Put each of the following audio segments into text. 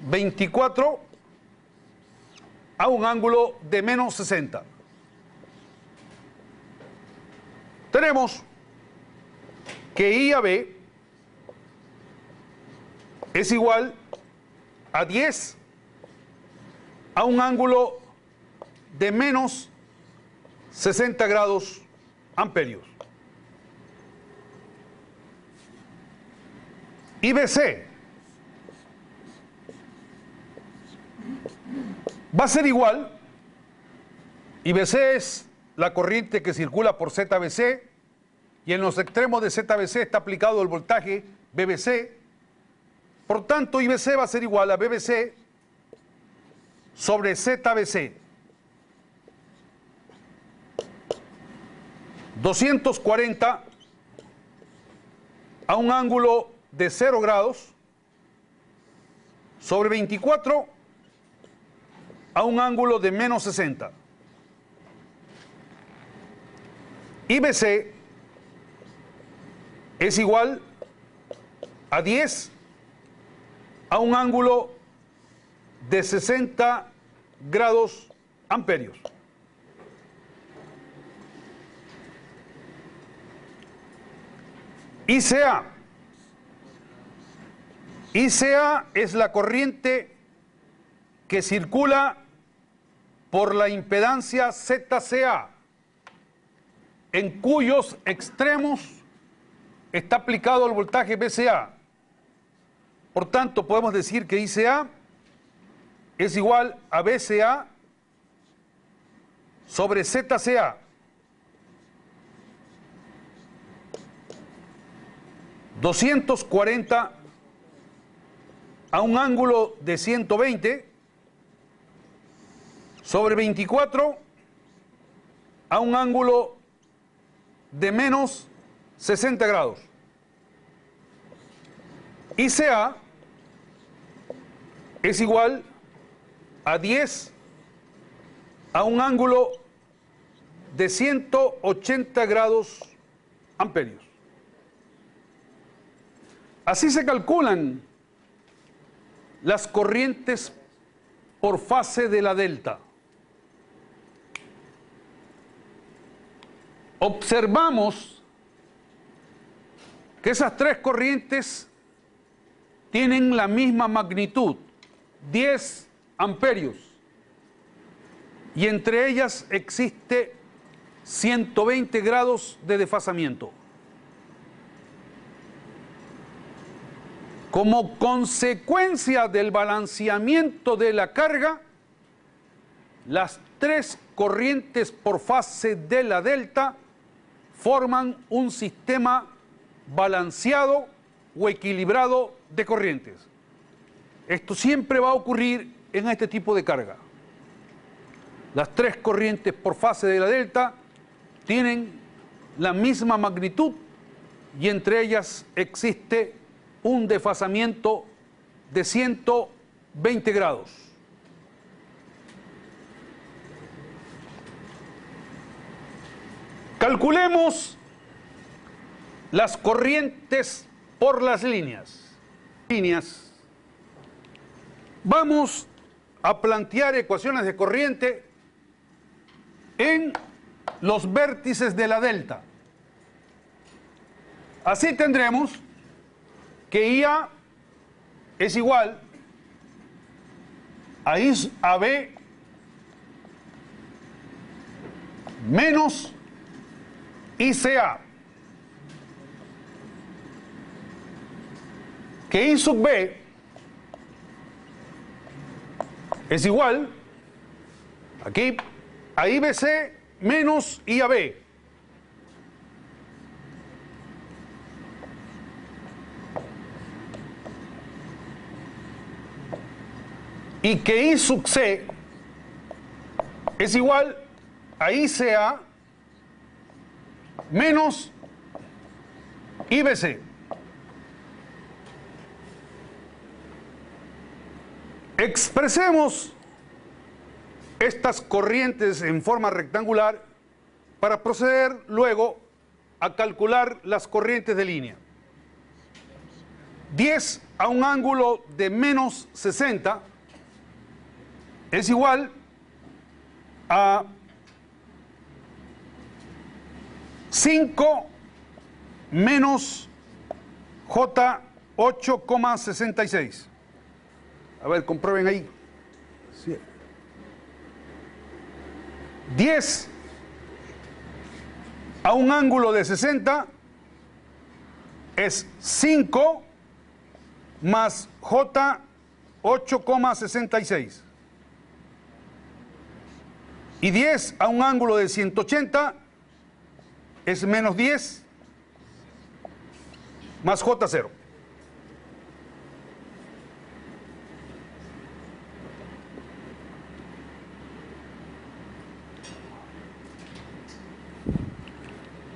24 a un ángulo de menos 60. Tenemos que I a B es igual a 10 a un ángulo de menos 60 grados amperios. Y BC va a ser igual, y BC es la corriente que circula por ZBC, y en los extremos de ZBC está aplicado el voltaje BBC. Por tanto, IBC va a ser igual a BBC sobre ZBC. 240 a un ángulo de 0 grados sobre 24 a un ángulo de menos 60. IBC es igual a 10 a un ángulo de 60 grados amperios. ICA. ICA es la corriente que circula por la impedancia ZCA, en cuyos extremos está aplicado el voltaje BCA. Por tanto, podemos decir que ICA es igual a BCA sobre ZCA. ...240 a un ángulo de 120 sobre 24 a un ángulo de menos 60 grados. ICA es igual a 10 a un ángulo de 180 grados amperios. Así se calculan las corrientes por fase de la delta. Observamos que esas tres corrientes tienen la misma magnitud, 10 amperios, y entre ellas existe 120 grados de desfasamiento. Como consecuencia del balanceamiento de la carga, las tres corrientes por fase de la delta forman un sistema balanceado o equilibrado de corrientes. Esto siempre va a ocurrir en este tipo de carga. Las tres corrientes por fase de la delta tienen la misma magnitud y entre ellas existe un desfasamiento de 120 grados. Calculemos las corrientes por las líneas. Vamos a plantear ecuaciones de corriente en los vértices de la delta. Así tendremos que IA es igual a I a B menos ICA, que I sub B es igual aquí a IBC menos IAB. Y que I sub C es igual a ICA menos IBC. Expresemos estas corrientes en forma rectangular para proceder luego a calcular las corrientes de línea. 10 a un ángulo de menos 60 es igual a 5 menos J 8,66. A ver, comprueben ahí. 10 a un ángulo de 60 es 5 más J 8,66. Y 10 a un ángulo de 180 es menos 10 más J0.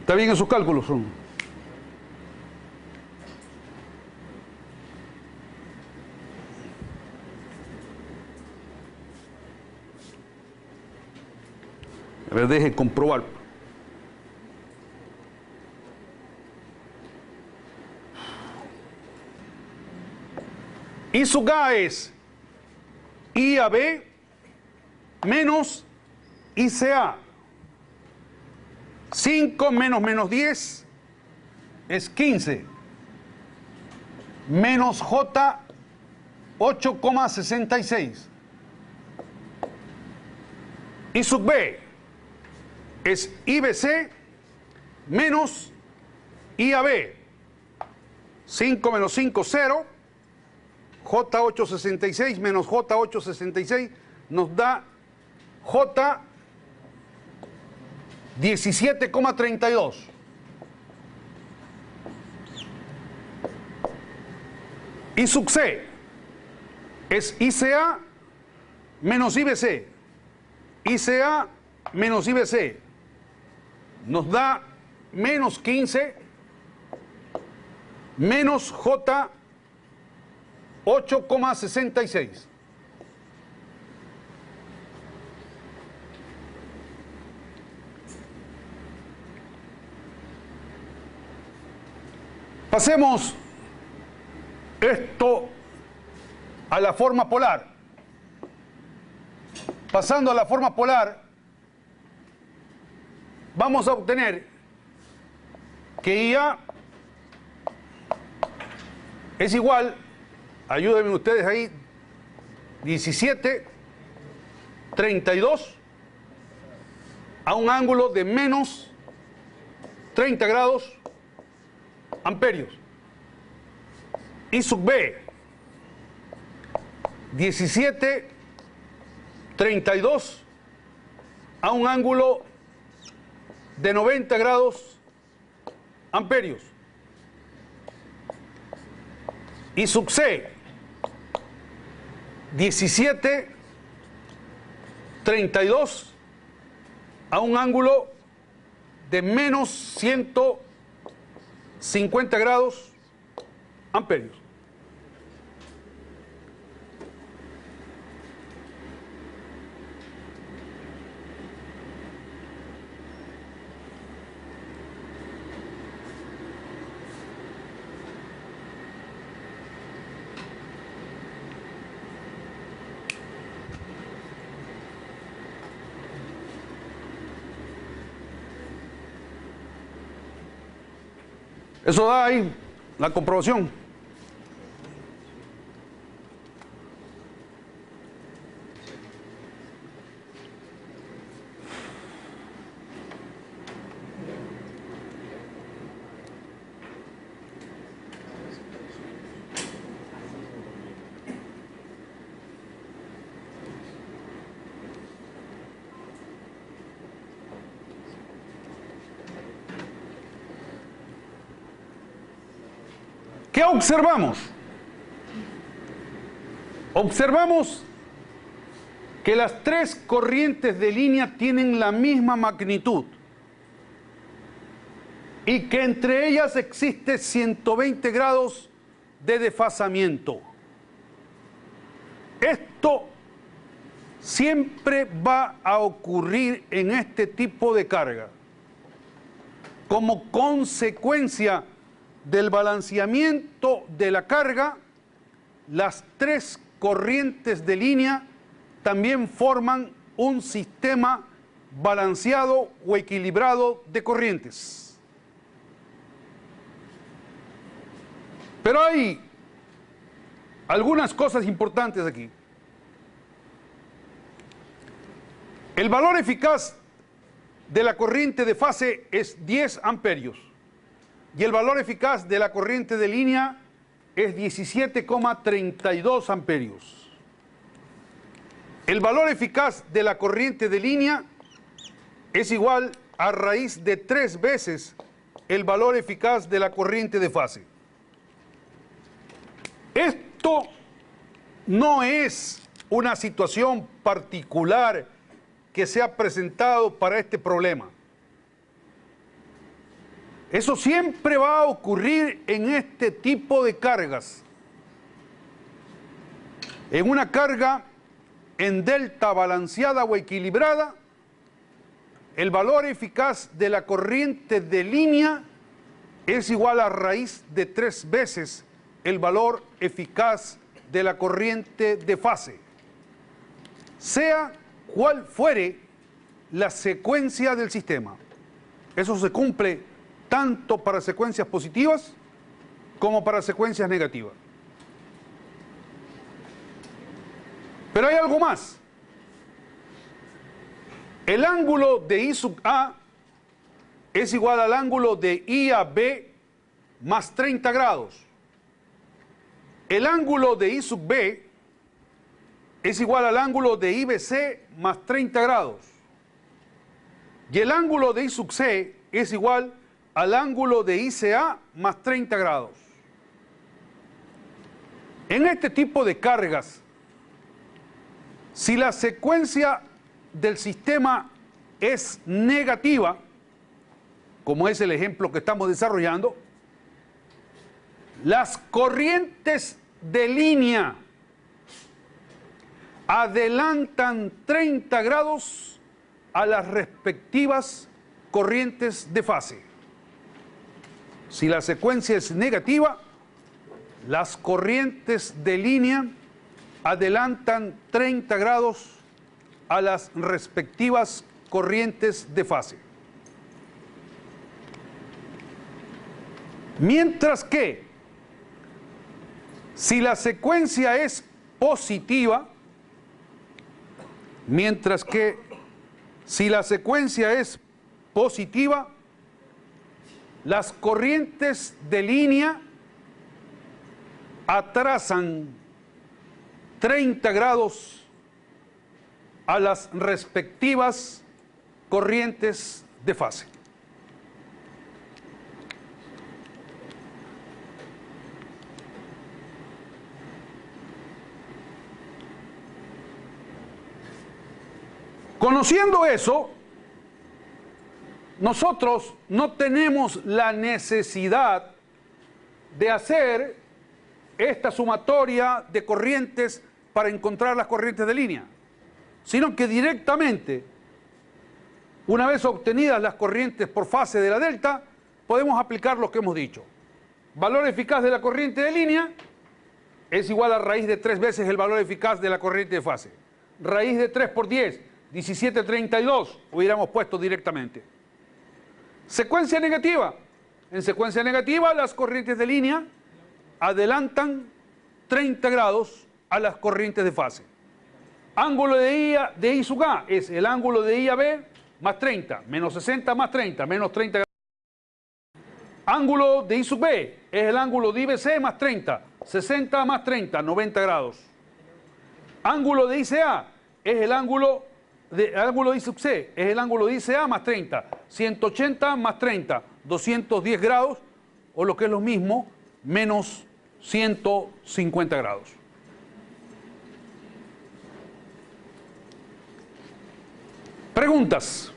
¿Está bien en sus cálculos? A ver, deje comprobar. Y su K es I a B menos ICA. 5 menos menos 10 es 15. Menos J 8,66. Y sub B es IBC menos IAB. 5 menos 5, 0. J866 menos J866 nos da J 17,32. Y sub C es ICA menos IBC. ICA menos IBC nos da menos 15 menos J 8,66. Pasemos esto a la forma polar. Pasando a la forma polar, vamos a obtener que IA es igual, ayúdenme ustedes ahí, 17,32 a un ángulo de menos 30 grados amperios. Y sub B, 17,32 a un ángulo de 90 grados amperios. Y sub C, 17,32 a un ángulo de menos 150 grados amperios. Eso da ahí la comprobación. ¿Qué observamos? Observamos que las tres corrientes de línea tienen la misma magnitud y que entre ellas existe 120 grados de desfasamiento. Esto siempre va a ocurrir en este tipo de carga como consecuencia del balanceamiento de la carga las tres corrientes de línea también forman un sistema balanceado o equilibrado de corrientes. Pero hay algunas cosas importantes aquí. El valor eficaz de la corriente de fase es 10 amperios y el valor eficaz de la corriente de línea es 17,32 amperios. El valor eficaz de la corriente de línea es igual a raíz de 3 veces el valor eficaz de la corriente de fase. Esto no es una situación particular que se ha presentado para este problema. Eso siempre va a ocurrir en este tipo de cargas. En una carga en delta balanceada o equilibrada, el valor eficaz de la corriente de línea es igual a raíz de 3 veces el valor eficaz de la corriente de fase, sea cual fuere la secuencia del sistema. Eso se cumple tanto para secuencias positivas como para secuencias negativas. Pero hay algo más. El ángulo de I sub A es igual al ángulo de I a B más 30 grados. El ángulo de I sub B es igual al ángulo de IBC más 30 grados. Y el ángulo de I sub C es igual al ángulo de ICA más 30 grados. En este tipo de cargas, si la secuencia del sistema es negativa, como es el ejemplo que estamos desarrollando, las corrientes de línea adelantan 30 grados a las respectivas corrientes de fase. Si la secuencia es negativa, las corrientes de línea adelantan 30 grados a las respectivas corrientes de fase. Mientras que, si la secuencia es positiva, las corrientes de línea atrasan 30 grados a las respectivas corrientes de fase. Conociendo eso, nosotros no tenemos la necesidad de hacer esta sumatoria de corrientes para encontrar las corrientes de línea, sino que directamente, una vez obtenidas las corrientes por fase de la delta, podemos aplicar lo que hemos dicho. Valor eficaz de la corriente de línea es igual a raíz de 3 veces el valor eficaz de la corriente de fase. Raíz de 3 por 10, 1732, hubiéramos puesto directamente. Secuencia negativa. En secuencia negativa, las corrientes de línea adelantan 30 grados a las corrientes de fase. Ángulo de I sub A es el ángulo de I a B más 30, menos 60 más 30, menos 30 grados. Ángulo de I sub B es el ángulo de IBC más 30, 60 más 30, 90 grados. Ángulo de ICA es el ángulo de I sub C, es el ángulo de ICA más 30, 180 más 30, 210 grados, o lo que es lo mismo, menos 150 grados. Preguntas.